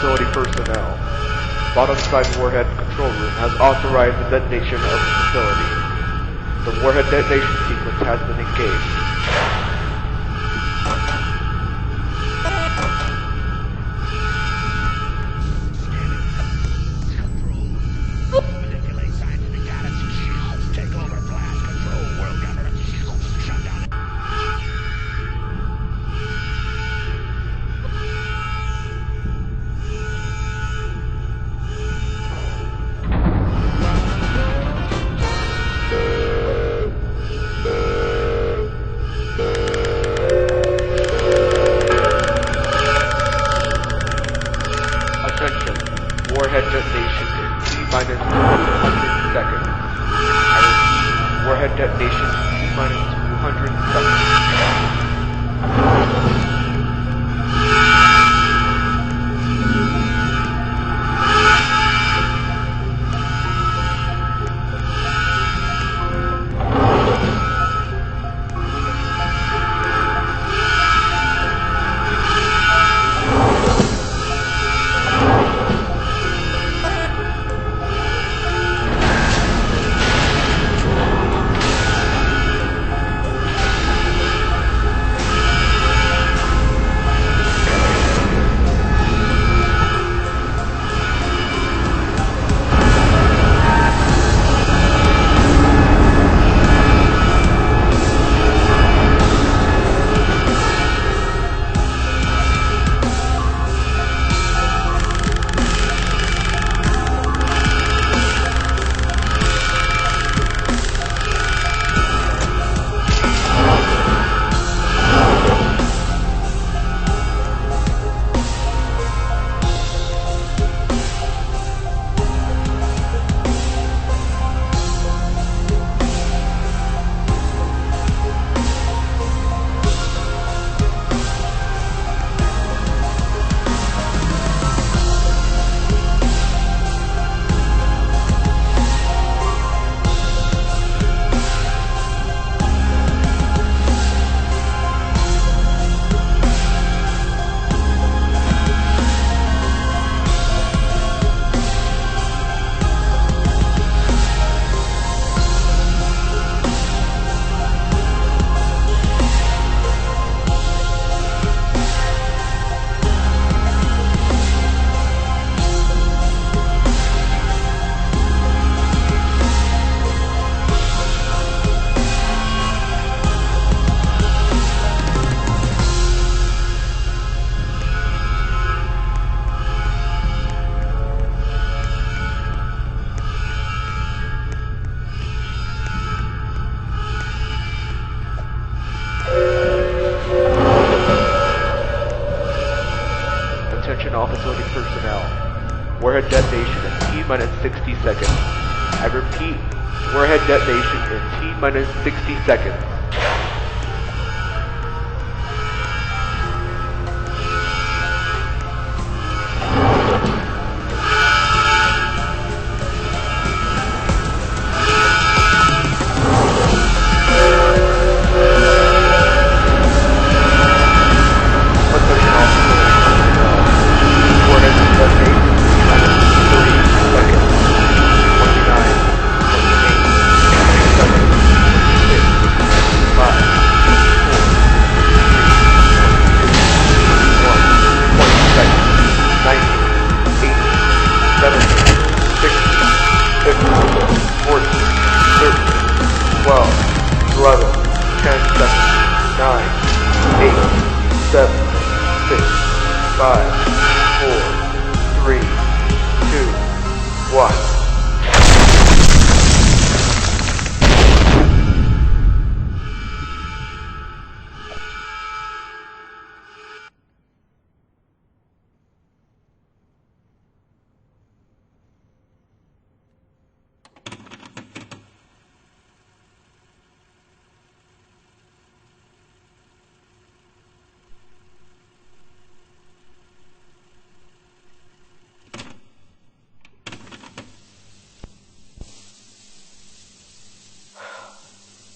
facility personnel. Bottom side Warhead control room has authorized the detonation of the facility. The Warhead Detonation sequence has been engaged. Warhead detonation in T-minus 200 seconds. Warhead detonation in T-minus 200 seconds. All facility personnel. Warhead detonation in T-minus 60 seconds. I repeat, warhead detonation in T-minus 60 seconds.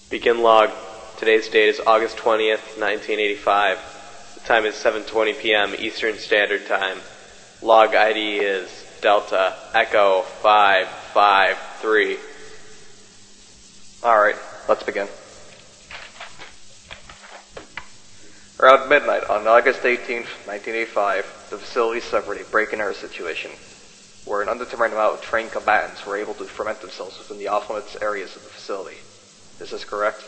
Begin log. Today's date is August 20th, 1985. The time is 7:20 p.m. Eastern Standard Time. Log ID is Delta Echo 553. Alright, let's begin. Around midnight on August 18th, 1985, the facility suffered a break-and-enter situation, where an undetermined amount of trained combatants were able to ferment themselves within the off-limits areas of the facility. Is this correct?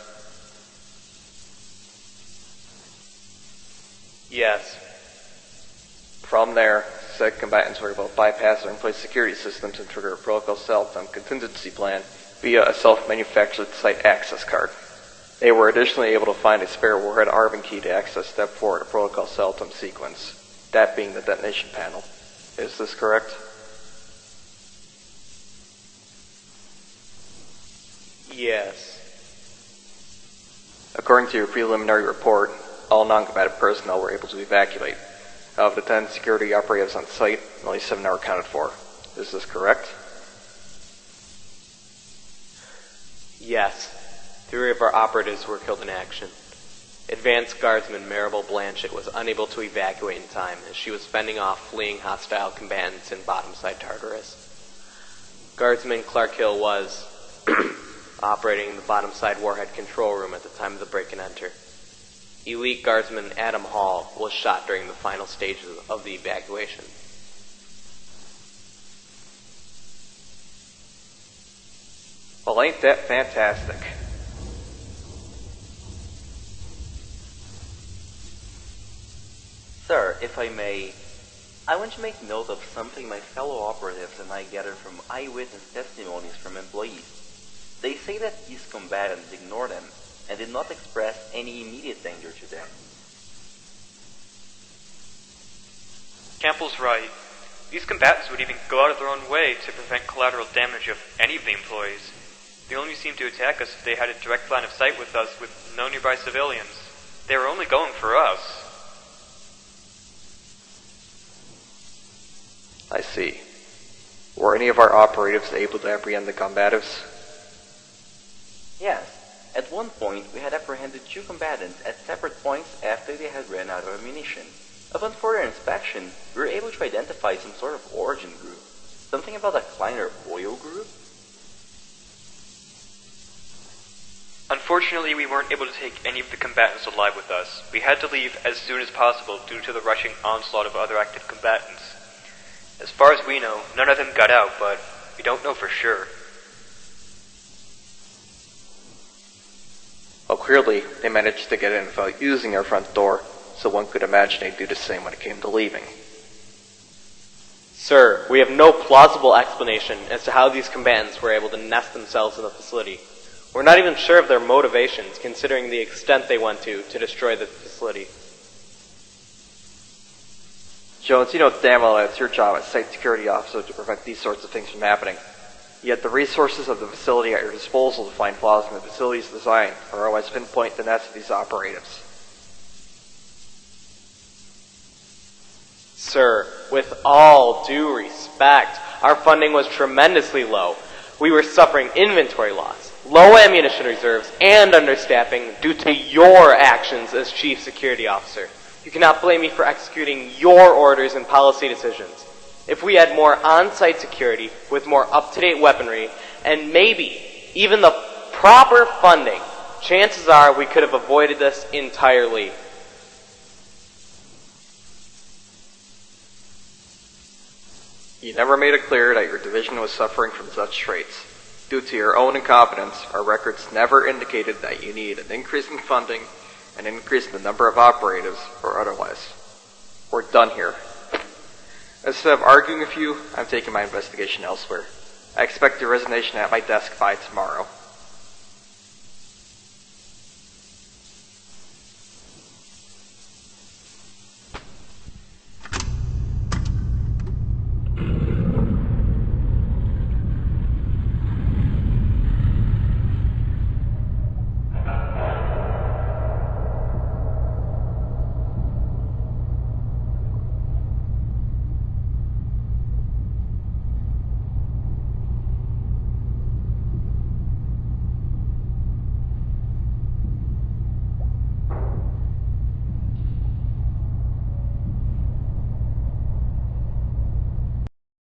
Yes. From there, said combatants were able to bypass their in-place security systems and trigger a protocol Saletum contingency plan via a self-manufactured site access card. They were additionally able to find a spare Warhead Arvin key to access step 4 of the protocol Saletum sequence, that being the detonation panel. Is this correct? Yes. According to your preliminary report, all non-combatant personnel were able to evacuate. Of the 10 security operatives on site, only 7 are accounted for. Is this correct? Yes. 3 of our operatives were killed in action. Advanced Guardsman Maribel Blanchett was unable to evacuate in time as she was fending off fleeing hostile combatants in bottomside Tartarus. Guardsman Clark Hill was operating in the bottomside warhead control room at the time of the break and enter. Elite Guardsman Adam Hall was shot during the final stages of the evacuation. Well, ain't that fantastic? Sir, if I may, I want to make note of something my fellow operatives and I gathered from eyewitness testimonies from employees. They say that these combatants ignored them and did not express any immediate danger to them. Campbell's right. These combatants would even go out of their own way to prevent collateral damage of any of the employees. They only seemed to attack us if they had a direct line of sight with us with no nearby civilians. They were only going for us. I see. Were any of our operatives able to apprehend the combatives? Yes, at one point we had apprehended 2 combatants at separate points after they had ran out of ammunition. Upon further inspection, we were able to identify some sort of origin group. Something about a Kleiner oil group? Unfortunately, we weren't able to take any of the combatants alive with us. We had to leave as soon as possible due to the rushing onslaught of other active combatants. As far as we know, none of them got out, but we don't know for sure. Well, clearly, they managed to get in without using our front door, so one could imagine they'd do the same when it came to leaving. Sir, we have no plausible explanation as to how these combatants were able to nest themselves in the facility. We're not even sure of their motivations, considering the extent they went to destroy the facility. Jones, you know damn well that it's your job as site security officer to prevent these sorts of things from happening. Yet the resources of the facility at your disposal to find flaws in the facility's design are always pinpoint the nets of these operatives. Sir, with all due respect, our funding was tremendously low. We were suffering inventory loss, low ammunition reserves, and understaffing due to your actions as Chief Security Officer. You cannot blame me for executing your orders and policy decisions. If we had more on-site security with more up-to-date weaponry, and maybe even the proper funding, chances are we could have avoided this entirely. You never made it clear that your division was suffering from such traits. Due to your own incompetence, our records never indicated that you need an increase in funding, an increase in the number of operatives, or otherwise. We're done here. Instead of arguing with you, I'm taking my investigation elsewhere. I expect your resignation at my desk by tomorrow.